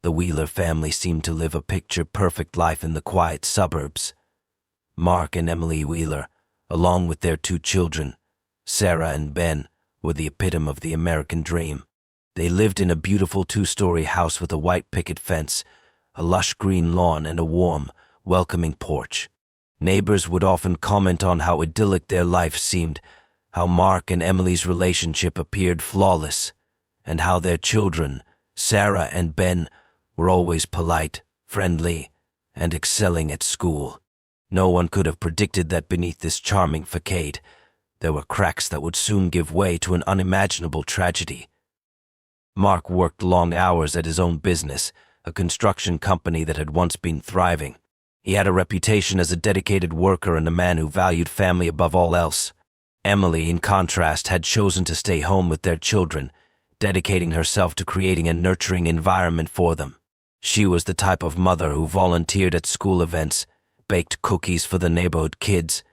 The Wheeler family seemed to live a picture-perfect life in the quiet suburbs. Mark and Emily Wheeler, along with their 2 children, Sarah and Ben, were the epitome of the American dream. They lived in a beautiful 2-story house with a white picket fence, a lush green lawn, and a warm, welcoming porch. Neighbors would often comment on how idyllic their life seemed, how Mark and Emily's relationship appeared flawless, and how their children, Sarah and Ben, were always polite, friendly, and excelling at school. No one could have predicted that beneath this charming facade, there were cracks that would soon give way to an unimaginable tragedy. Mark worked long hours at his own business, a construction company that had once been thriving. He had a reputation as a dedicated worker and a man who valued family above all else. Emily, in contrast, had chosen to stay home with their children, dedicating herself to creating a nurturing environment for them. She was the type of mother who volunteered at school events, baked cookies for the neighborhood kids,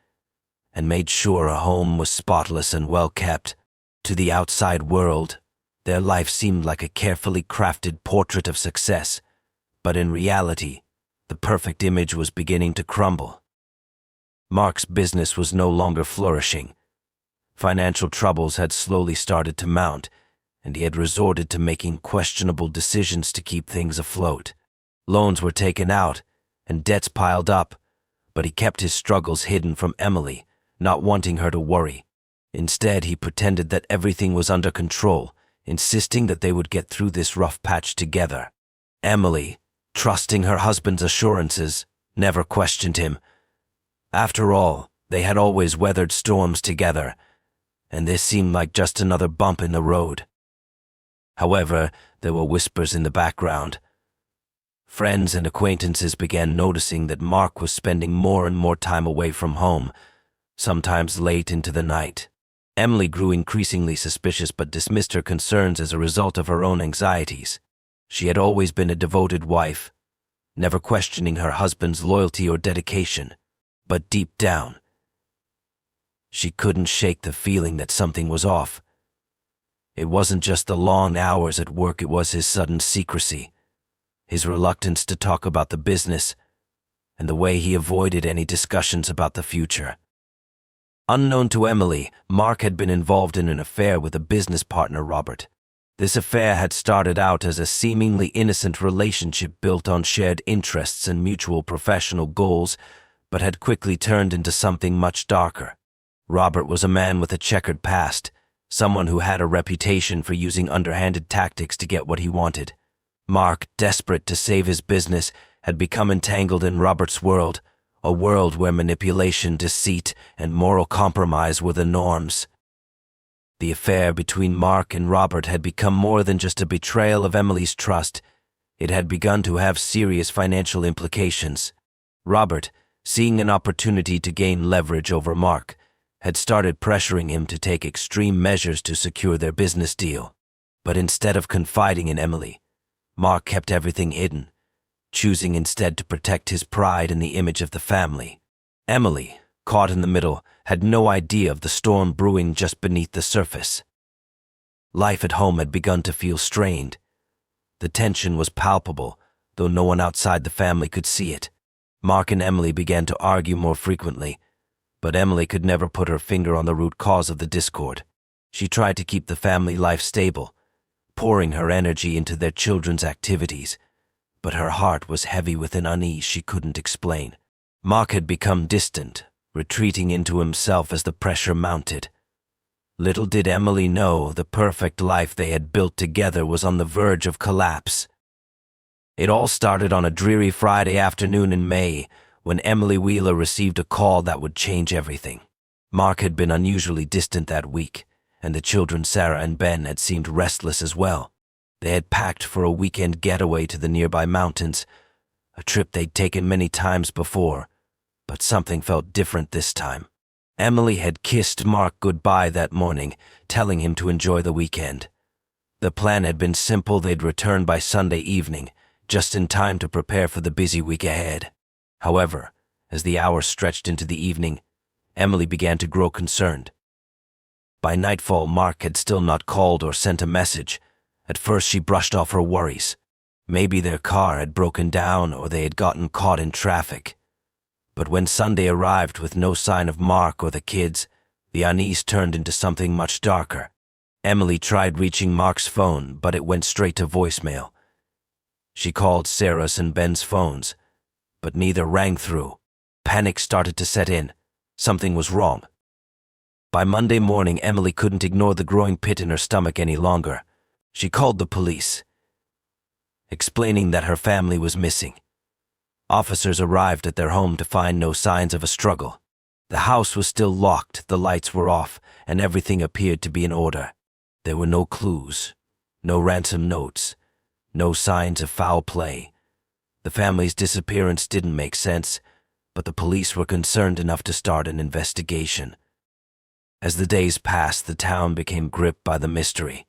and made sure her home was spotless and well kept. To the outside world, their life seemed like a carefully crafted portrait of success, but in reality, the perfect image was beginning to crumble. Mark's business was no longer flourishing. Financial troubles had slowly started to mount, and he had resorted to making questionable decisions to keep things afloat. Loans were taken out, and debts piled up, but he kept his struggles hidden from Emily, not wanting her to worry. Instead, he pretended that everything was under control, insisting that they would get through this rough patch together. Emily, trusting her husband's assurances, never questioned him. After all, they had always weathered storms together, and this seemed like just another bump in the road. However, there were whispers in the background. Friends and acquaintances began noticing that Mark was spending more and more time away from home, sometimes late into the night. Emily grew increasingly suspicious but dismissed her concerns as a result of her own anxieties. She had always been a devoted wife, never questioning her husband's loyalty or dedication. But deep down, she couldn't shake the feeling that something was off. It wasn't just the long hours at work, it was his sudden secrecy, his reluctance to talk about the business, and the way he avoided any discussions about the future. Unknown to Emily, Mark had been involved in an affair with a business partner, Robert. This affair had started out as a seemingly innocent relationship built on shared interests and mutual professional goals, but had quickly turned into something much darker. Robert was a man with a checkered past, someone who had a reputation for using underhanded tactics to get what he wanted. Mark, desperate to save his business, had become entangled in Robert's world, a world where manipulation, deceit, and moral compromise were the norms. The affair between Mark and Robert had become more than just a betrayal of Emily's trust. It had begun to have serious financial implications. Robert, seeing an opportunity to gain leverage over Mark, had started pressuring him to take extreme measures to secure their business deal. But instead of confiding in Emily, Mark kept everything hidden, choosing instead to protect his pride and the image of the family. Emily, caught in the middle, had no idea of the storm brewing just beneath the surface. Life at home had begun to feel strained. The tension was palpable, though no one outside the family could see it. Mark and Emily began to argue more frequently, but Emily could never put her finger on the root cause of the discord. She tried to keep the family life stable, pouring her energy into their children's activities, but her heart was heavy with an unease she couldn't explain. Mark had become distant, retreating into himself as the pressure mounted. Little did Emily know the perfect life they had built together was on the verge of collapse. It all started on a dreary Friday afternoon in May, when Emily Wheeler received a call that would change everything. Mark had been unusually distant that week, and the children Sarah and Ben had seemed restless as well. They had packed for a weekend getaway to the nearby mountains, a trip they'd taken many times before, but something felt different this time. Emily had kissed Mark goodbye that morning, telling him to enjoy the weekend. The plan had been simple: they'd return by Sunday evening, just in time to prepare for the busy week ahead. However, as the hours stretched into the evening, Emily began to grow concerned. By nightfall, Mark had still not called or sent a message. At first, she brushed off her worries. Maybe their car had broken down or they had gotten caught in traffic. But when Sunday arrived with no sign of Mark or the kids, the unease turned into something much darker. Emily tried reaching Mark's phone, but it went straight to voicemail. She called Sarah's and Ben's phones, but neither rang through. Panic started to set in. Something was wrong. By Monday morning, Emily couldn't ignore the growing pit in her stomach any longer. She called the police, explaining that her family was missing. Officers arrived at their home to find no signs of a struggle. The house was still locked, the lights were off, and everything appeared to be in order. There were no clues, no ransom notes, no signs of foul play. The family's disappearance didn't make sense, but the police were concerned enough to start an investigation. As the days passed, the town became gripped by the mystery.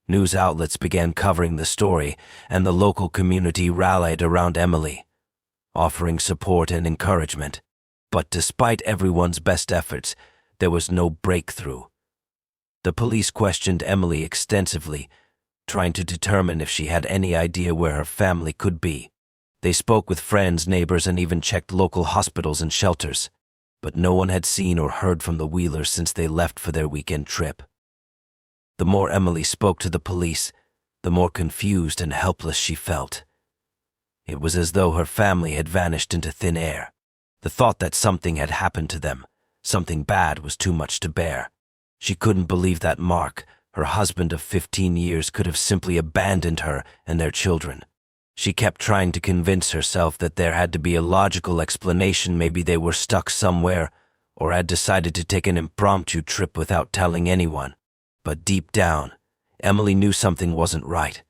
News outlets began covering the story, and the local community rallied around Emily, offering support and encouragement. But despite everyone's best efforts, there was no breakthrough. The police questioned Emily extensively, trying to determine if she had any idea where her family could be. They spoke with friends, neighbors, and even checked local hospitals and shelters, but no one had seen or heard from the Wheelers since they left for their weekend trip. The more Emily spoke to the police, the more confused and helpless she felt. It was as though her family had vanished into thin air. The thought that something had happened to them, something bad, was too much to bear. She couldn't believe that Mark, her husband of 15 years, could have simply abandoned her and their children. She kept trying to convince herself that there had to be a logical explanation. Maybe they were stuck somewhere or had decided to take an impromptu trip without telling anyone. But deep down, Emily knew something wasn't right.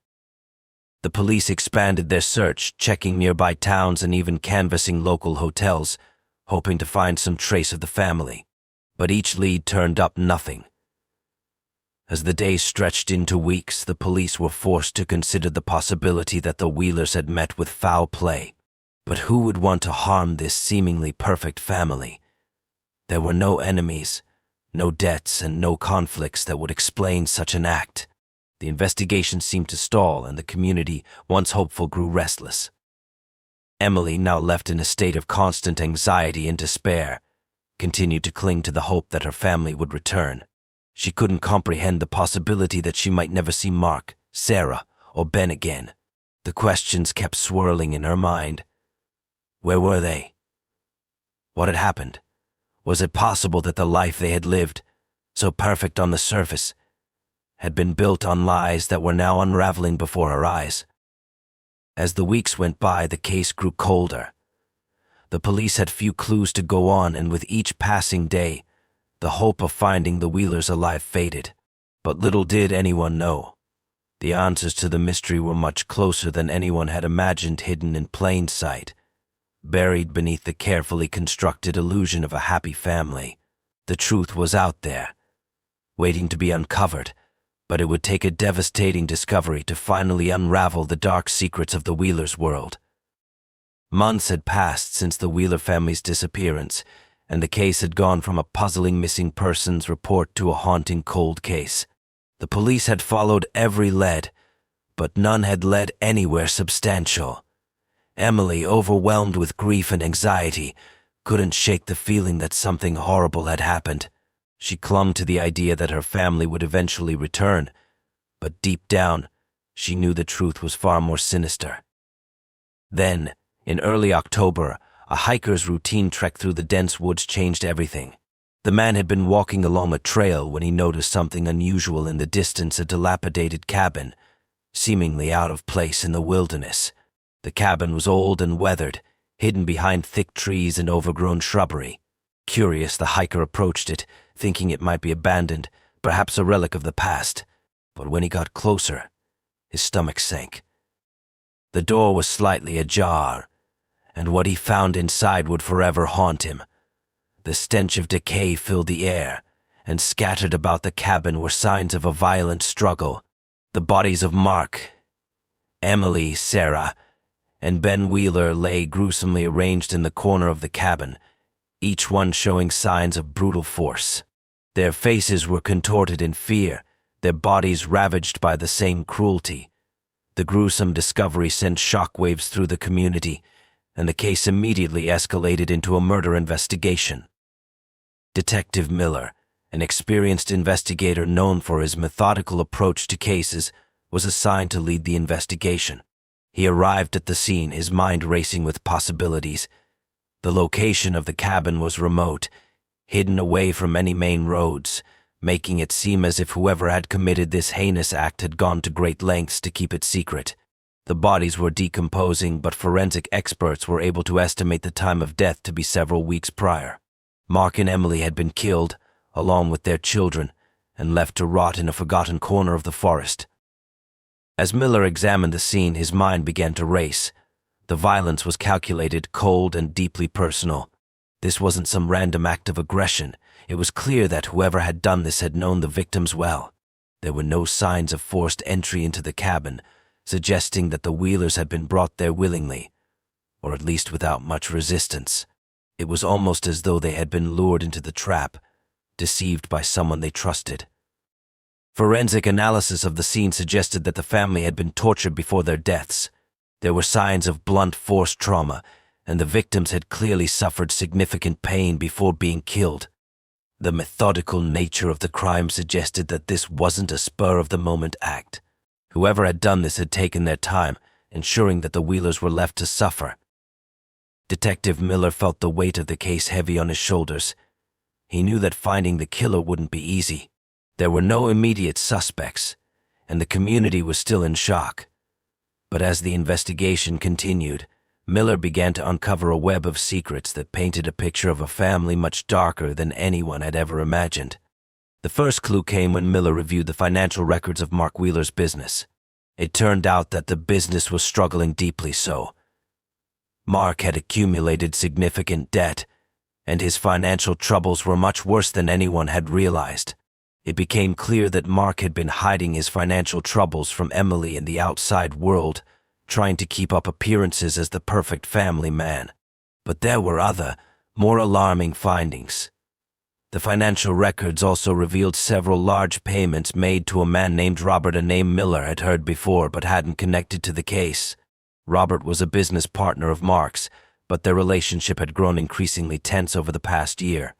The police expanded their search, checking nearby towns and even canvassing local hotels, hoping to find some trace of the family. But each lead turned up nothing. As the days stretched into weeks, the police were forced to consider the possibility that the Wheelers had met with foul play. But who would want to harm this seemingly perfect family? There were no enemies, no debts, and no conflicts that would explain such an act. The investigation seemed to stall, and the community, once hopeful, grew restless. Emily, now left in a state of constant anxiety and despair, continued to cling to the hope that her family would return. She couldn't comprehend the possibility that she might never see Mark, Sarah, or Ben again. The questions kept swirling in her mind. Where were they? What had happened? Was it possible that the life they had lived, so perfect on the surface, had been built on lies that were now unraveling before her eyes? As the weeks went by, the case grew colder. The police had few clues to go on, and with each passing day, the hope of finding the Wheelers alive faded. But little did anyone know. The answers to the mystery were much closer than anyone had imagined, hidden in plain sight, buried beneath the carefully constructed illusion of a happy family. The truth was out there, waiting to be uncovered, but it would take a devastating discovery to finally unravel the dark secrets of the Wheelers' world. Months had passed since the Wheeler family's disappearance, and the case had gone from a puzzling missing persons report to a haunting cold case. The police had followed every lead, but none had led anywhere substantial. Emily, overwhelmed with grief and anxiety, couldn't shake the feeling that something horrible had happened. She clung to the idea that her family would eventually return, but deep down, she knew the truth was far more sinister. Then, in early October, a hiker's routine trek through the dense woods changed everything. The man had been walking along a trail when he noticed something unusual in the distance: a dilapidated cabin, seemingly out of place in the wilderness. The cabin was old and weathered, hidden behind thick trees and overgrown shrubbery. Curious, the hiker approached it, thinking it might be abandoned, perhaps a relic of the past. But when he got closer, his stomach sank. The door was slightly ajar, and what he found inside would forever haunt him. The stench of decay filled the air, and scattered about the cabin were signs of a violent struggle. The bodies of Mark, Emily, Sarah, and Ben Wheeler lay gruesomely arranged in the corner of the cabin, each one showing signs of brutal force. Their faces were contorted in fear, their bodies ravaged by the same cruelty. The gruesome discovery sent shockwaves through the community, and the case immediately escalated into a murder investigation. Detective Miller, an experienced investigator known for his methodical approach to cases, was assigned to lead the investigation. He arrived at the scene, his mind racing with possibilities. The location of the cabin was remote, hidden away from any main roads, making it seem as if whoever had committed this heinous act had gone to great lengths to keep it secret. The bodies were decomposing, but forensic experts were able to estimate the time of death to be several weeks prior. Mark and Emily had been killed, along with their children, and left to rot in a forgotten corner of the forest. As Miller examined the scene, his mind began to race. The violence was calculated, cold, and deeply personal. This wasn't some random act of aggression. It was clear that whoever had done this had known the victims well. There were no signs of forced entry into the cabin, suggesting that the Wheelers had been brought there willingly, or at least without much resistance. It was almost as though they had been lured into the trap, deceived by someone they trusted. Forensic analysis of the scene suggested that the family had been tortured before their deaths. There were signs of blunt force trauma, and the victims had clearly suffered significant pain before being killed. The methodical nature of the crime suggested that this wasn't a spur-of-the-moment act. Whoever had done this had taken their time, ensuring that the Wheelers were left to suffer. Detective Miller felt the weight of the case heavy on his shoulders. He knew that finding the killer wouldn't be easy. There were no immediate suspects, and the community was still in shock. But as the investigation continued, Miller began to uncover a web of secrets that painted a picture of a family much darker than anyone had ever imagined. The first clue came when Miller reviewed the financial records of Mark Wheeler's business. It turned out that the business was struggling deeply so. Mark had accumulated significant debt, and his financial troubles were much worse than anyone had realized. It became clear that Mark had been hiding his financial troubles from Emily and the outside world, trying to keep up appearances as the perfect family man. But there were other, more alarming findings. The financial records also revealed several large payments made to a man named Robert, a name Miller had heard before but hadn't connected to the case. Robert was a business partner of Mark's, but their relationship had grown increasingly tense over the past year.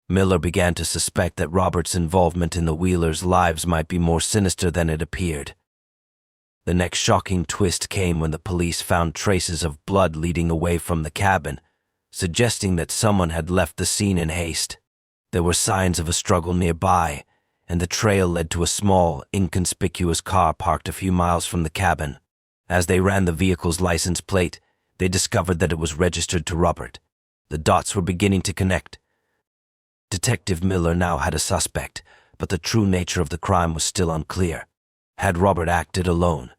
Miller began to suspect that Robert's involvement in the Wheelers' lives might be more sinister than it appeared. The next shocking twist came when the police found traces of blood leading away from the cabin, suggesting that someone had left the scene in haste. There were signs of a struggle nearby, and the trail led to a small, inconspicuous car parked a few miles from the cabin. As they ran the vehicle's license plate, they discovered that it was registered to Robert. The dots were beginning to connect. Detective Miller now had a suspect, but the true nature of the crime was still unclear. Had Robert acted alone?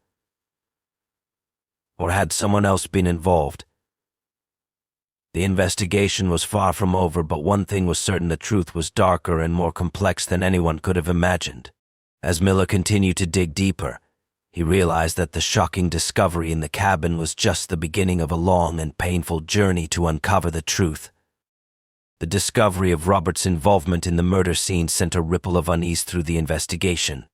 Or had someone else been involved? The investigation was far from over, but one thing was certain: the truth was darker and more complex than anyone could have imagined. As Miller continued to dig deeper, he realized that the shocking discovery in the cabin was just the beginning of a long and painful journey to uncover the truth. The discovery of Robert's involvement in the murder scene sent a ripple of unease through the investigation.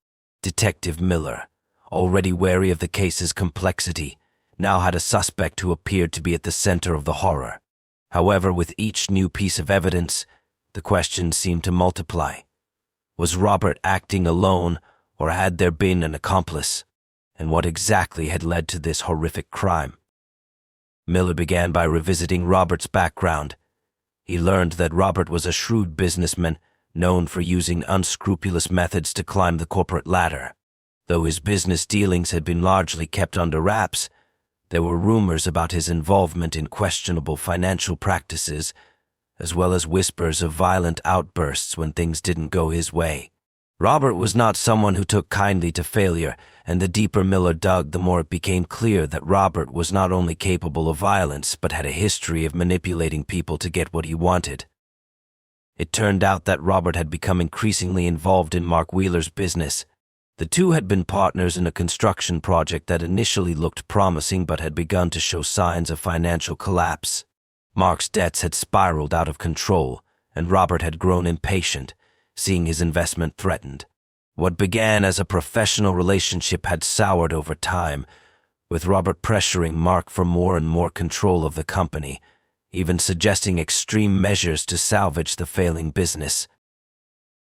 Detective Miller, already wary of the case's complexity, now had a suspect who appeared to be at the center of the horror. However, with each new piece of evidence, the questions seemed to multiply. Was Robert acting alone, or had there been an accomplice? And what exactly had led to this horrific crime? Miller began by revisiting Robert's background. He learned that Robert was a shrewd businessman, known for using unscrupulous methods to climb the corporate ladder. Though his business dealings had been largely kept under wraps, there were rumors about his involvement in questionable financial practices, as well as whispers of violent outbursts when things didn't go his way. Robert was not someone who took kindly to failure, and the deeper Miller dug, the more it became clear that Robert was not only capable of violence, but had a history of manipulating people to get what he wanted. It turned out that Robert had become increasingly involved in Mark Wheeler's business. The two had been partners in a construction project that initially looked promising but had begun to show signs of financial collapse. Mark's debts had spiraled out of control, and Robert had grown impatient, seeing his investment threatened. What began as a professional relationship had soured over time, with Robert pressuring Mark for more and more control of the company, even suggesting extreme measures to salvage the failing business.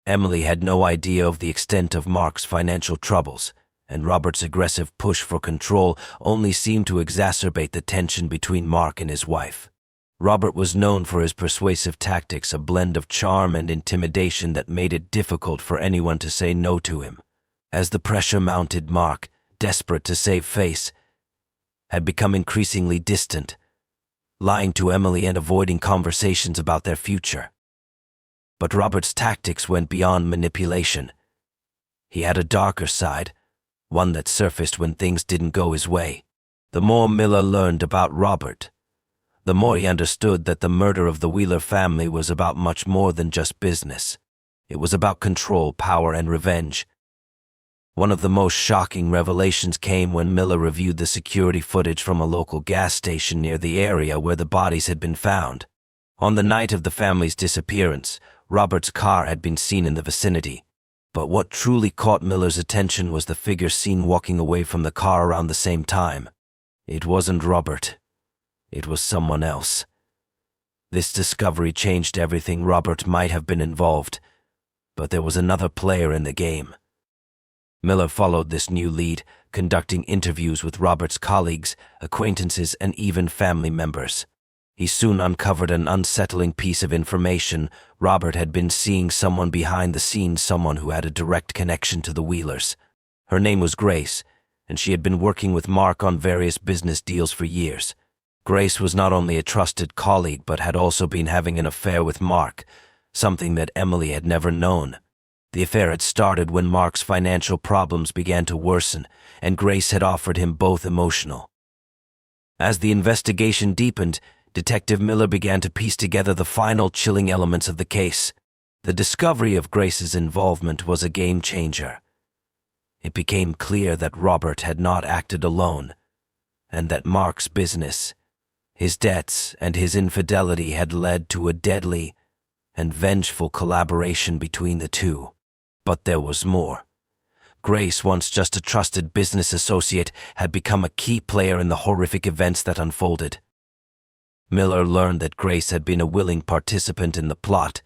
Emily had no idea of the extent of Mark's financial troubles, and Robert's aggressive push for control only seemed to exacerbate the tension between Mark and his wife. Robert was known for his persuasive tactics, a blend of charm and intimidation that made it difficult for anyone to say no to him. As the pressure mounted, Mark, desperate to save face, had become increasingly distant, lying to Emily and avoiding conversations about their future. But Robert's tactics went beyond manipulation. He had a darker side, one that surfaced when things didn't go his way. The more Miller learned about Robert, the more he understood that the murder of the Wheeler family was about much more than just business. It was about control, power, and revenge. One of the most shocking revelations came when Miller reviewed the security footage from a local gas station near the area where the bodies had been found. On the night of the family's disappearance, Robert's car had been seen in the vicinity. But what truly caught Miller's attention was the figure seen walking away from the car around the same time. It wasn't Robert. It was someone else. This discovery changed everything. Robert might have been involved, but there was another player in the game. Miller followed this new lead, conducting interviews with Robert's colleagues, acquaintances, and even family members. He soon uncovered an unsettling piece of information. Robert had been seeing someone behind the scenes, someone who had a direct connection to the Wheelers. Her name was Grace, and she had been working with Mark on various business deals for years. Grace was not only a trusted colleague, but had also been having an affair with Mark, something that Emily had never known. The affair had started when Mark's financial problems began to worsen, and Grace had offered him both emotional. As the investigation deepened, Detective Miller began to piece together the final chilling elements of the case. The discovery of Grace's involvement was a game changer. It became clear that Robert had not acted alone, and that Mark's business, his debts, and his infidelity had led to a deadly and vengeful collaboration between the two. But there was more. Grace, once just a trusted business associate, had become a key player in the horrific events that unfolded. Miller learned that Grace had been a willing participant in the plot,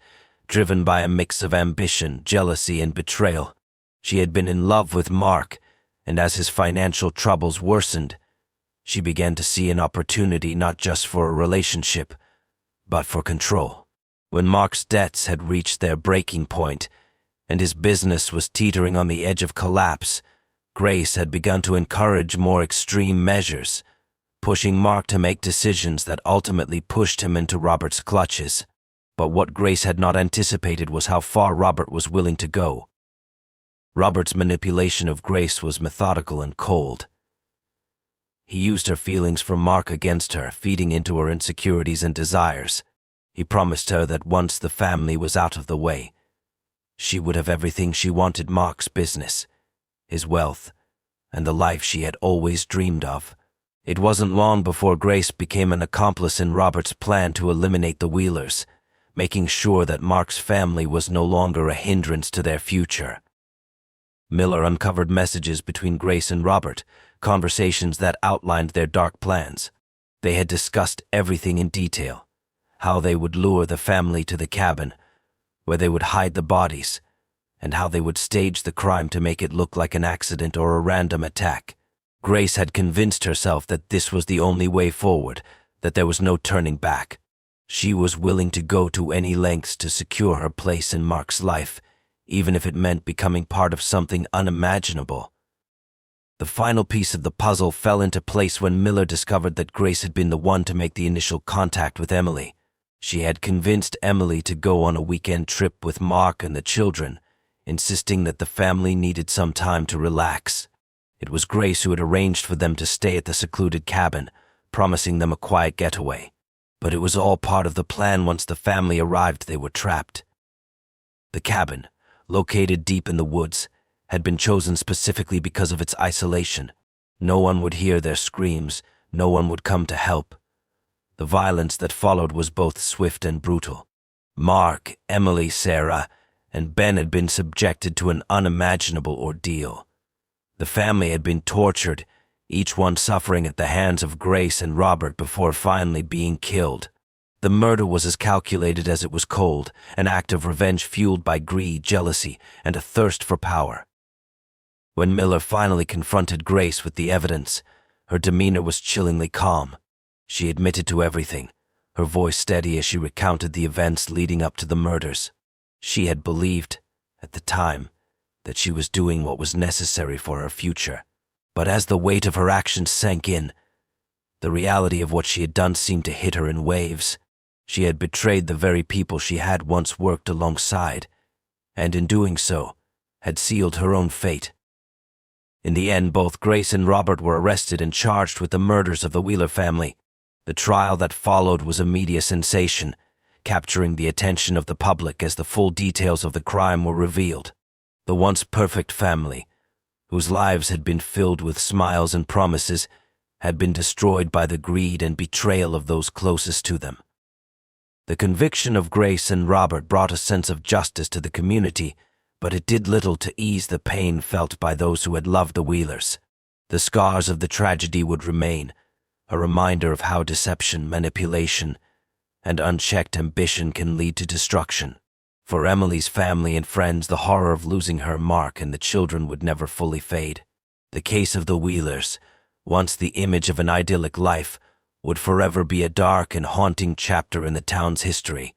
driven by a mix of ambition, jealousy, and betrayal. She had been in love with Mark, and as his financial troubles worsened, she began to see an opportunity not just for a relationship, but for control. When Mark's debts had reached their breaking point, and his business was teetering on the edge of collapse, Grace had begun to encourage more extreme measures, pushing Mark to make decisions that ultimately pushed him into Robert's clutches. But what Grace had not anticipated was how far Robert was willing to go. Robert's manipulation of Grace was methodical and cold. He used her feelings for Mark against her, feeding into her insecurities and desires. He promised her that once the family was out of the way, she would have everything she wanted: Mark's business, his wealth, and the life she had always dreamed of. It wasn't long before Grace became an accomplice in Robert's plan to eliminate the Wheelers, making sure that Mark's family was no longer a hindrance to their future. Miller uncovered messages between Grace and Robert, conversations that outlined their dark plans. They had discussed everything in detail: how they would lure the family to the cabin, where they would hide the bodies, and how they would stage the crime to make it look like an accident or a random attack. Grace had convinced herself that this was the only way forward, that there was no turning back. She was willing to go to any lengths to secure her place in Mark's life, even if it meant becoming part of something unimaginable. The final piece of the puzzle fell into place when Miller discovered that Grace had been the one to make the initial contact with Emily. She had convinced Emily to go on a weekend trip with Mark and the children, insisting that the family needed some time to relax. It was Grace who had arranged for them to stay at the secluded cabin, promising them a quiet getaway. But it was all part of the plan. Once the family arrived, they were trapped. The cabin, located deep in the woods, had been chosen specifically because of its isolation. No one would hear their screams, no one would come to help. The violence that followed was both swift and brutal. Mark, Emily, Sarah, and Ben had been subjected to an unimaginable ordeal. The family had been tortured, each one suffering at the hands of Grace and Robert before finally being killed. The murder was as calculated as it was cold, an act of revenge fueled by greed, jealousy, and a thirst for power. When Miller finally confronted Grace with the evidence, her demeanor was chillingly calm. She admitted to everything, her voice steady as she recounted the events leading up to the murders. She had believed, at the time, that she was doing what was necessary for her future. But as the weight of her actions sank in, the reality of what she had done seemed to hit her in waves. She had betrayed the very people she had once worked alongside, and in doing so, had sealed her own fate. In the end, both Grace and Robert were arrested and charged with the murders of the Wheeler family. The trial that followed was a media sensation, capturing the attention of the public as the full details of the crime were revealed. The once perfect family, whose lives had been filled with smiles and promises, had been destroyed by the greed and betrayal of those closest to them. The conviction of Grace and Robert brought a sense of justice to the community, but it did little to ease the pain felt by those who had loved the Wheelers. The scars of the tragedy would remain, a reminder of how deception, manipulation, and unchecked ambition can lead to destruction. For Emily's family and friends, the horror of losing her Mark and the children would never fully fade. The case of the Wheelers, once the image of an idyllic life, would forever be a dark and haunting chapter in the town's history.